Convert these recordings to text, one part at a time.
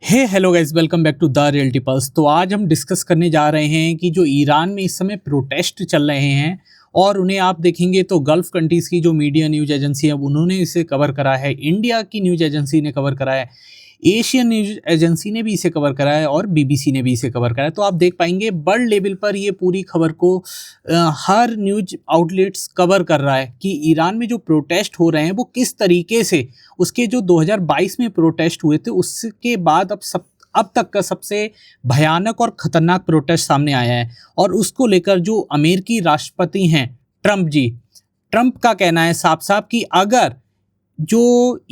Hello guys, welcome back to the reality pulse. तो आज हम डिस्कस करने जा रहे हैं कि जो ईरान में इस समय प्रोटेस्ट चल रहे हैं और उन्हें आप देखेंगे तो गल्फ कंट्रीज़ की जो मीडिया न्यूज़ एजेंसी है उन्होंने इसे कवर करा है, इंडिया की न्यूज़ एजेंसी ने कवर करा है, एशियन न्यूज़ एजेंसी ने भी इसे कवर करा है और बीबीसी ने भी इसे कवर करा है। तो आप देख पाएंगे वर्ल्ड लेवल पर ये पूरी खबर को हर न्यूज़ आउटलेट्स कवर कर रहा है कि ईरान में जो प्रोटेस्ट हो रहे हैं वो किस तरीके से उसके जो 2022 में प्रोटेस्ट हुए थे उसके बाद अब तक का सबसे भयानक और ख़तरनाक प्रोटेस्ट सामने आया है। और उसको लेकर जो अमेरिकी राष्ट्रपति हैं ट्रंप का कहना है साफ साफ कि अगर जो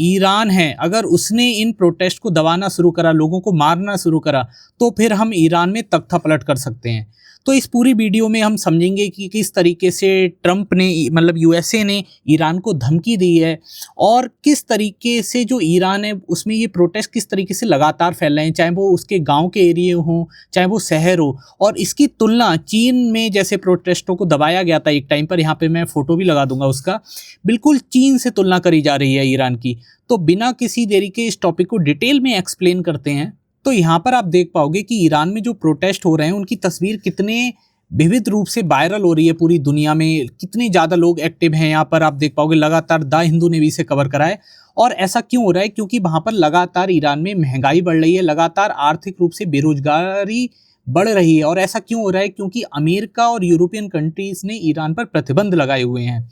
ईरान है अगर उसने इन प्रोटेस्ट को दबाना शुरू करा, लोगों को मारना शुरू करा, तो फिर हम ईरान में तख्ता पलट कर सकते हैं। तो इस पूरी वीडियो में हम समझेंगे कि किस तरीके से ट्रंप ने मतलब यूएसए ने ईरान को धमकी दी है और किस तरीके से जो ईरान है उसमें ये प्रोटेस्ट किस तरीके से लगातार फैल रहे हैं, चाहे वो उसके गांव के एरिया हों चाहे वो शहर हो। और इसकी तुलना चीन में जैसे प्रोटेस्टों को दबाया गया था एक टाइम पर, यहाँ पे मैं फ़ोटो भी लगा दूंगा उसका, बिल्कुल चीन से तुलना करी जा रही है ईरान की। तो बिना किसी देरी के इस टॉपिक को डिटेल में एक्सप्लेन करते हैं। तो यहाँ पर आप देख पाओगे कि ईरान में जो प्रोटेस्ट हो रहे हैं उनकी तस्वीर कितने विविध रूप से वायरल हो रही है पूरी दुनिया में, कितने ज़्यादा लोग एक्टिव हैं यहाँ पर आप देख पाओगे। लगातार द हिंदू ने भी इसे कवर करा है। और ऐसा क्यों हो रहा है? क्योंकि वहाँ पर लगातार ईरान में महंगाई बढ़ रही है, लगातार आर्थिक रूप से बेरोजगारी बढ़ रही है। और ऐसा क्यों हो रहा है? क्योंकि अमेरिका और यूरोपियन कंट्रीज़ ने ईरान पर प्रतिबंध लगाए हुए हैं।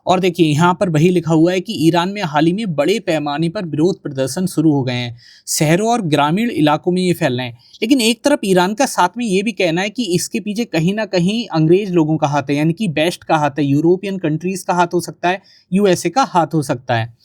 और देखिए यहाँ पर वही लिखा हुआ है कि ईरान में हाल ही में बड़े पैमाने पर विरोध प्रदर्शन शुरू हो गए हैं, शहरों और ग्रामीण इलाकों में ये फैल रहे हैं। लेकिन एक तरफ ईरान का साथ में ये भी कहना है कि इसके पीछे कहीं ना कहीं अंग्रेज लोगों का हाथ है, यानी कि वेस्ट का हाथ है, यूरोपियन कंट्रीज़ का हाथ हो सकता है, यूएसए का हाथ हो सकता है।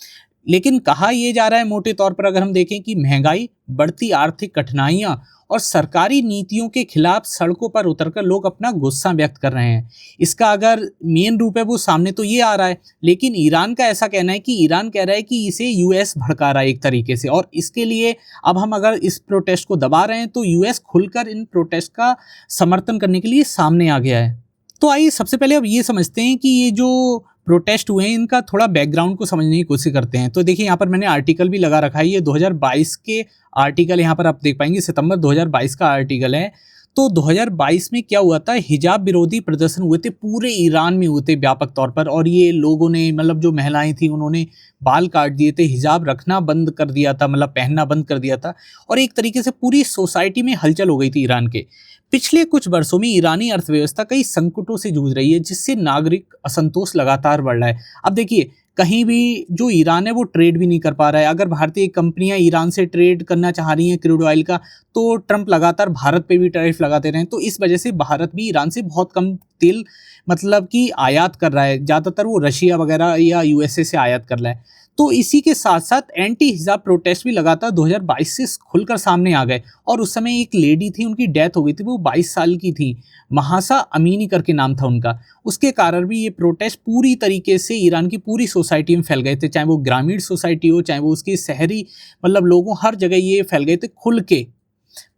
लेकिन कहा यह जा रहा है मोटे तौर पर अगर हम देखें कि महंगाई, बढ़ती आर्थिक कठिनाइयां और सरकारी नीतियों के खिलाफ सड़कों पर उतरकर लोग अपना गुस्सा व्यक्त कर रहे हैं। इसका अगर मेन रूप है वो सामने तो ये आ रहा है, लेकिन ईरान का ऐसा कहना है कि ईरान कह रहा है कि इसे यूएस भड़का रहा है एक तरीके से। और इसके लिए अब हम अगर इस प्रोटेस्ट को दबा रहे हैं तो यूएस खुलकर इन प्रोटेस्ट का समर्थन करने के लिए सामने आ गया है। तो आइए सबसे पहले अब ये समझते हैं कि ये जो प्रोटेस्ट हुए हैं इनका थोड़ा बैकग्राउंड को समझने की कोशिश करते हैं। तो देखिए यहाँ पर मैंने आर्टिकल भी लगा रखा है, ये 2022 के आर्टिकल यहाँ पर आप देख पाएंगे, सितंबर 2022 का आर्टिकल है। तो 2022 में क्या हुआ था, हिजाब विरोधी प्रदर्शन हुए थे, पूरे ईरान में हुए थे व्यापक तौर पर। और ये लोगों ने मतलब जो महिलाएं थी उन्होंने बाल काट दिए थे, हिजाब रखना बंद कर दिया था, मतलब पहनना बंद कर दिया था। और एक तरीके से पूरी सोसाइटी में हलचल हो गई थी ईरान के। पिछले कुछ वर्षों में ईरानी अर्थव्यवस्था कई संकटों से जूझ रही है, जिससे नागरिक असंतोष लगातार बढ़ रहा है। अब देखिए कहीं भी जो ईरान है वो ट्रेड भी नहीं कर पा रहा है। अगर भारतीय कंपनियां ईरान से ट्रेड करना चाह रही हैं क्रूड ऑयल का, तो ट्रंप लगातार भारत पे भी टैरिफ लगाते रहे हैं। तो इस वजह से भारत भी ईरान से बहुत कम तेल मतलब कि आयात कर रहा है, ज़्यादातर वो रशिया वगैरह या यूएसए से आयात कर रहा है। तो इसी के साथ साथ एंटी हिजाब प्रोटेस्ट भी लगातार 2022 से खुलकर सामने आ गए। और उस समय एक लेडी थी, उनकी डेथ हो गई थी, वो 22 साल की थी, महासा अमीनी करके नाम था उनका। उसके कारण भी ये प्रोटेस्ट पूरी तरीके से ईरान की पूरी सोसाइटी में फैल गए थे, चाहे वो ग्रामीण सोसाइटी हो चाहे वो उसकी शहरी मतलब लोगों, हर जगह ये फैल गए थे खुल के।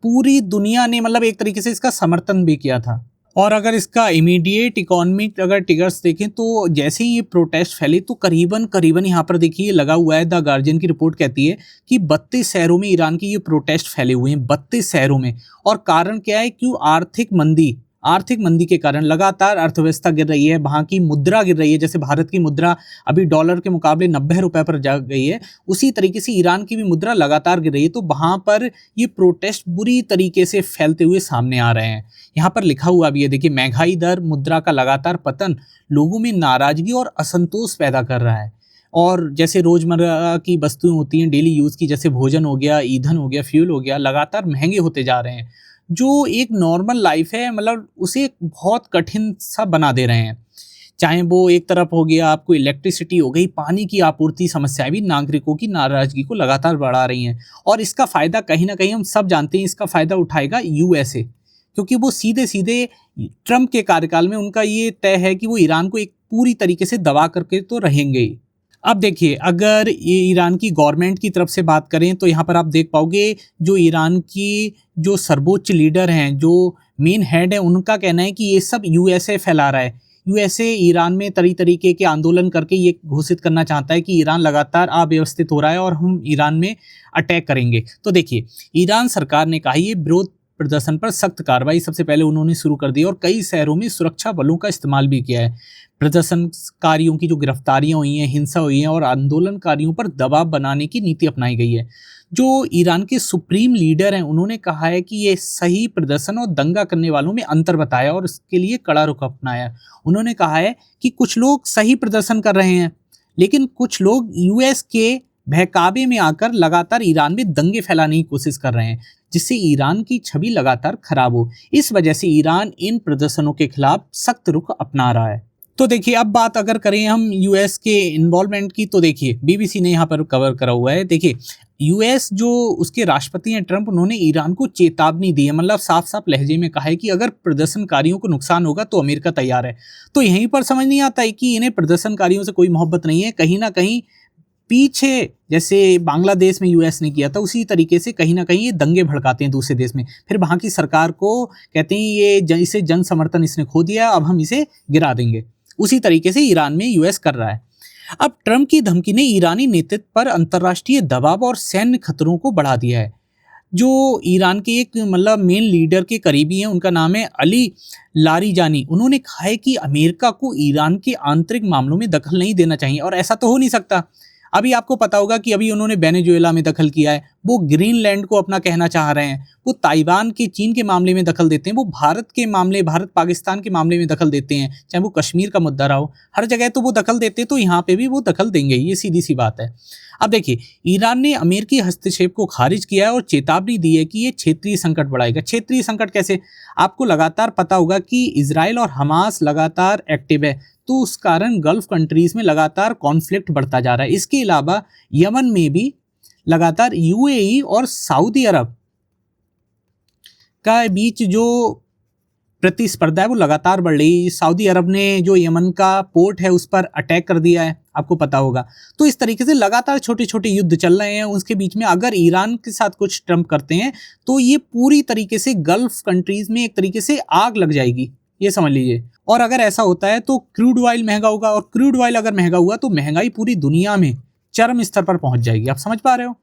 पूरी दुनिया ने मतलब एक तरीके से इसका समर्थन भी किया था। और अगर इसका इमीडिएट इकोनॉमिक अगर टिगर्स देखें तो जैसे ही ये प्रोटेस्ट फैले तो करीबन यहाँ पर देखिए लगा हुआ है, द गार्जियन की रिपोर्ट कहती है कि 32 शहरों में ईरान के ये प्रोटेस्ट फैले हुए हैं, 32 शहरों में। और कारण क्या है? क्यों? आर्थिक मंदी के कारण लगातार अर्थव्यवस्था गिर रही है, वहाँ की मुद्रा गिर रही है। जैसे भारत की मुद्रा अभी डॉलर के मुकाबले 90 रुपए पर जा गई है, उसी तरीके से ईरान की भी मुद्रा लगातार गिर रही है। तो वहाँ पर ये प्रोटेस्ट बुरी तरीके से फैलते हुए सामने आ रहे हैं। यहाँ पर लिखा हुआ भी है, देखिए, महंगाई दर, मुद्रा का लगातार पतन लोगों में नाराजगी और असंतोष पैदा कर रहा है। और जैसे रोज़मर्रा की वस्तुएं होती हैं डेली यूज़ की, जैसे भोजन हो गया, ईंधन हो गया, फ्यूल हो गया, लगातार महंगे होते जा रहे हैं, जो एक नॉर्मल लाइफ है मतलब उसे बहुत कठिन सा बना दे रहे हैं। चाहे वो एक तरफ हो गया आपको इलेक्ट्रिसिटी हो गई, पानी की आपूर्ति समस्याएं भी नागरिकों की नाराजगी को लगातार बढ़ा रही हैं। और इसका फ़ायदा कहीं ना कहीं हम सब जानते हैं, इसका फ़ायदा उठाएगा यूएसए, क्योंकि वो सीधे सीधे ट्रंप के कार्यकाल में उनका ये तय है कि वो ईरान को एक पूरी तरीके से दबा करके तो रहेंगे ही। अब देखिए अगर ये ईरान की गवर्नमेंट की तरफ से बात करें तो यहाँ पर आप देख पाओगे जो ईरान की जो सर्वोच्च लीडर हैं, जो मेन हेड है, उनका कहना है कि ये सब यूएसए फैला रहा है। यूएसए ईरान में तरीके के आंदोलन करके ये घोषित करना चाहता है कि ईरान लगातार अव्यवस्थित हो रहा है और हम ईरान में अटैक करेंगे। तो देखिए, ईरान सरकार ने कहा ये विरोध प्रदर्शन पर सख्त कार्रवाई सबसे पहले उन्होंने शुरू कर दी और कई शहरों में सुरक्षा बलों का इस्तेमाल भी किया है। प्रदर्शनकारियों की जो गिरफ्तारियां हुई हैं, हिंसा हुई है और आंदोलनकारियों पर दबाव बनाने की नीति अपनाई गई है। जो ईरान के सुप्रीम लीडर हैं, उन्होंने कहा है कि ये सही प्रदर्शन और दंगा करने वालों में अंतर बताया और इसके लिए कड़ा रुख अपनाया। उन्होंने कहा है कि कुछ लोग सही प्रदर्शन कर रहे हैं, लेकिन कुछ लोग यूएस के बहकावे में आकर लगातार ईरान में दंगे फैलाने की कोशिश कर रहे हैं, जिससे ईरान की छवि लगातार खराब हो। इस वजह से ईरान इन प्रदर्शनों के खिलाफ सख्त रुख अपना रहा है। तो देखिए, अब बात अगर करें हम यूएस के इन्वॉल्वमेंट की, तो देखिए बीबीसी ने यहाँ पर कवर करा हुआ है। देखिए, यूएस जो उसके राष्ट्रपति हैं ट्रंप, उन्होंने ईरान को चेतावनी दी है, मतलब साफ साफ लहजे में कहा है कि अगर प्रदर्शनकारियों को नुकसान होगा तो अमेरिका तैयार है। तो यहीं पर समझ नहीं आता है कि इन्हें प्रदर्शनकारियों से कोई मोहब्बत नहीं है। कहीं ना कहीं पीछे जैसे बांग्लादेश में यूएस ने किया था, उसी तरीके से कहीं ना कहीं ये दंगे भड़काते हैं दूसरे देश में, फिर वहाँ की सरकार को कहते हैं ये इसे जन समर्थन इसने खो दिया, अब हम इसे गिरा देंगे। उसी तरीके से ईरान में यूएस कर रहा है। अब ट्रंप की धमकी ने ईरानी नेतृत्व पर अंतर्राष्ट्रीय दबाव और सैन्य खतरों को बढ़ा दिया है। जो ईरान के एक मतलब मेन लीडर के करीबी हैं, उनका नाम है अली लारीजानी, उन्होंने कहा है कि अमेरिका को ईरान के आंतरिक मामलों में दखल नहीं देना चाहिए और ऐसा तो हो नहीं सकता। अभी आपको पता होगा कि अभी उन्होंने वेनेजुएला में दखल किया है, वो ग्रीनलैंड को अपना कहना चाह रहे हैं, वो ताइवान के चीन के मामले में दखल देते हैं, वो भारत के मामले, भारत पाकिस्तान के मामले में दखल देते हैं, चाहे वो कश्मीर का मुद्दा रहा हो, हर जगह तो वो दखल देते हैं, तो यहाँ पे भी वो दखल देंगे, ये सीधी सी बात है। अब देखिए, ईरान ने अमेरिकी हस्तक्षेप को खारिज किया है और चेतावनी दी है कि ये क्षेत्रीय संकट बढ़ाएगा। क्षेत्रीय संकट कैसे? आपको लगातार पता होगा कि इजराइल और हमास लगातार एक्टिव है, तो उस कारण गल्फ कंट्रीज में लगातार कॉन्फ्लिक्ट बढ़ता जा रहा है। इसके अलावा यमन में भी लगातार यूएई और सऊदी अरब का बीच जो प्रतिस्पर्धा है वो लगातार बढ़ रही है। सऊदी अरब ने जो यमन का पोर्ट है उस पर अटैक कर दिया है, आपको पता होगा। तो इस तरीके से लगातार छोटे छोटे युद्ध चल रहे हैं। उसके बीच में अगर ईरान के साथ कुछ ट्रम्प करते हैं तो ये पूरी तरीके से गल्फ कंट्रीज में एक तरीके से आग लग जाएगी, ये समझ लीजिए। और अगर ऐसा होता है तो क्रूड ऑयल महंगा होगा, और क्रूड ऑयल अगर महंगा हुआ तो महंगाई पूरी दुनिया में चरम स्तर पर पहुंच जाएगी। आप समझ पा रहे हो?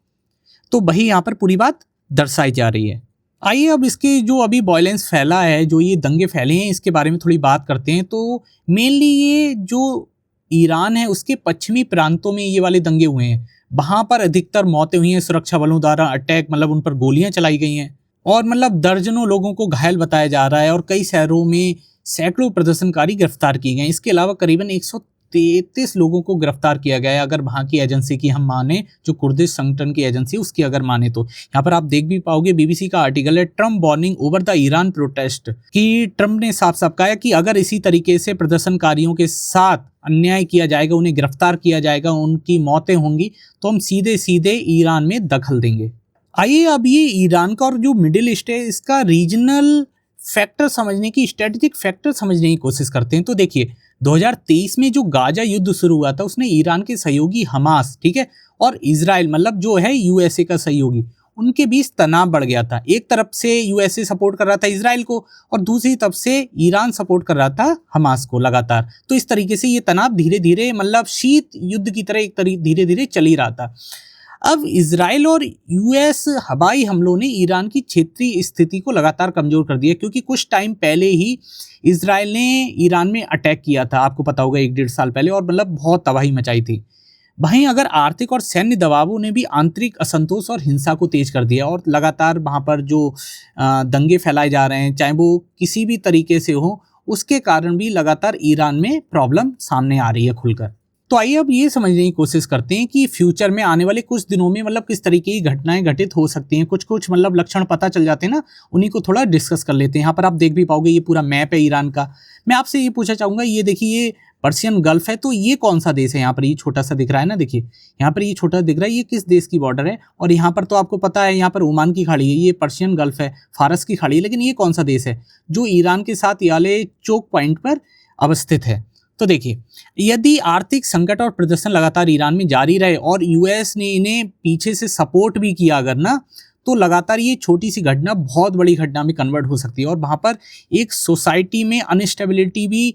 तो वही यहाँ पर पूरी बात दर्शाई जा रही है। आइए अब इसके जो अभी वायलेंस फैला है, जो ये दंगे फैले हैं, इसके बारे में थोड़ी बात करते हैं। तो मेनली ये जो ईरान है उसके पश्चिमी प्रांतों में ये वाले दंगे हुए हैं, वहाँ पर अधिकतर मौतें हुई हैं, सुरक्षा बलों द्वारा अटैक, मतलब उन पर गोलियां चलाई गई हैं और मतलब दर्जनों लोगों को घायल बताया जा रहा है और कई शहरों में सैकड़ों प्रदर्शनकारी गिरफ्तार किए गए। इसके अलावा करीबन 133 लोगों को गिरफ्तार किया गया है, अगर वहाँ की एजेंसी की हम माने, जो कुर्दिश संगठन की एजेंसी उसकी अगर माने तो। यहाँ पर आप देख भी पाओगे, बीबीसी का आर्टिकल है, Trump warning over the Iran protest, कि ट्रम्प ने साफ साफ कहा कि अगर इसी तरीके से प्रदर्शनकारियों के साथ अन्याय किया जाएगा, उन्हें गिरफ्तार किया जाएगा, उनकी मौतें होंगी, तो हम सीधे सीधे ईरान में दखल देंगे। आइए अब ये ईरान का और जो मिडिल ईस्ट है इसका रीजनल फैक्टर समझने की, स्ट्रेटेजिक फैक्टर समझने की कोशिश करते हैं। तो देखिए, 2023 में जो गाजा युद्ध शुरू हुआ था उसने ईरान के सहयोगी हमास, ठीक है, और इजराइल, मतलब जो है यूएसए का सहयोगी, उनके बीच तनाव बढ़ गया था। एक तरफ से यूएसए सपोर्ट कर रहा था इजराइल को और दूसरी तरफ से ईरान सपोर्ट कर रहा था हमास को लगातार। तो इस तरीके से ये तनाव धीरे धीरे, मतलब शीत युद्ध की तरह एक धीरे धीरे चल ही रहा था। अब इजराइल और यूएस हवाई हमलों ने ईरान की क्षेत्रीय स्थिति को लगातार कमजोर कर दिया, क्योंकि कुछ टाइम पहले ही इजराइल ने ईरान में अटैक किया था, आपको पता होगा, 1-1.5 साल पहले, और मतलब बहुत तबाही मचाई थी। वहीं अगर आर्थिक और सैन्य दबावों ने भी आंतरिक असंतोष और हिंसा को तेज कर दिया और लगातार वहाँ पर जो दंगे फैलाए जा रहे हैं, चाहे वो किसी भी तरीके से हो, उसके कारण भी लगातार ईरान में प्रॉब्लम सामने आ रही है खुलकर। तो आइए अब ये समझने की कोशिश करते हैं कि फ्यूचर में आने वाले कुछ दिनों में मतलब किस तरीके की घटनाएं घटित हो सकती हैं। कुछ कुछ मतलब लक्षण पता चल जाते हैं ना, उन्हीं को थोड़ा डिस्कस कर लेते हैं। यहाँ पर आप देख भी पाओगे, ये पूरा मैप है ईरान का। मैं आपसे ये पूछना चाहूँगा, ये देखिए, ये पर्शियन गल्फ है, तो ये कौन सा देश है? यहाँ पर ये छोटा सा दिख रहा है ना, देखिए यहाँ पर ये छोटा दिख रहा है, ये किस देश की बॉर्डर है? और यहाँ पर तो आपको पता है, यहाँ पर ओमान की खाड़ी है, ये पर्शियन गल्फ है, फारस की खाड़ी है, लेकिन ये कौन सा देश है जो ईरान के साथ याले चोक पॉइंट पर अवस्थित है? तो देखिए, यदि आर्थिक संकट और प्रदर्शन लगातार ईरान में जारी रहे और यूएस ने इन्हें पीछे से सपोर्ट भी किया अगर ना, तो लगातार ये छोटी सी घटना बहुत बड़ी घटना में कन्वर्ट हो सकती है और वहाँ पर एक सोसाइटी में अनस्टेबिलिटी भी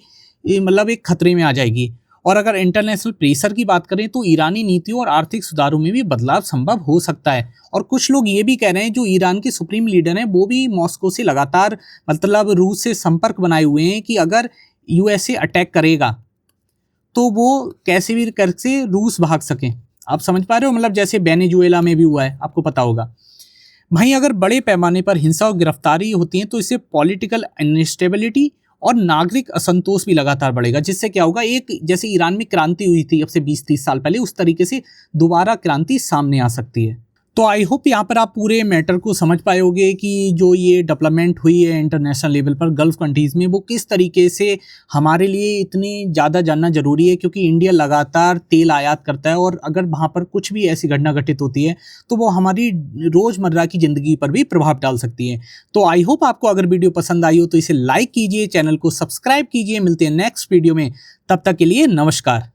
मतलब एक खतरे में आ जाएगी। और अगर इंटरनेशनल प्रेशर की बात करें तो ईरानी नीतियों और आर्थिक सुधारों में भी बदलाव संभव हो सकता है। और कुछ लोग ये भी कह रहे हैं, जो ईरान के सुप्रीम लीडर हैं वो भी मॉस्को से लगातार मतलब रूस से संपर्क बनाए हुए हैं कि अगर यूएसए अटैक करेगा तो वो कैसे भी करके रूस भाग सकें। आप समझ पा रहे हो, मतलब जैसे वेनेजुएला में भी हुआ है, आपको पता होगा। वहीं अगर बड़े पैमाने पर हिंसा और गिरफ्तारी होती है तो इससे पॉलिटिकल इनस्टेबिलिटी और नागरिक असंतोष भी लगातार बढ़ेगा, जिससे क्या होगा, एक जैसे ईरान में क्रांति हुई थी अब से 20-30 साल पहले, उस तरीके से दोबारा क्रांति सामने आ सकती है। तो आई होप यहाँ पर आप पूरे मैटर को समझ पाए होगे कि जो ये डेवलपमेंट हुई है इंटरनेशनल लेवल पर गल्फ कंट्रीज़ में, वो किस तरीके से हमारे लिए इतनी ज़्यादा जानना जरूरी है, क्योंकि इंडिया लगातार तेल आयात करता है और अगर वहाँ पर कुछ भी ऐसी घटना घटित होती है तो वो हमारी रोज़मर्रा की ज़िंदगी पर भी प्रभाव डाल सकती है। तो आई होप आपको अगर वीडियो पसंद आई हो तो इसे लाइक कीजिए, चैनल को सब्सक्राइब कीजिए। मिलते हैं नेक्स्ट वीडियो में, तब तक के लिए नमस्कार।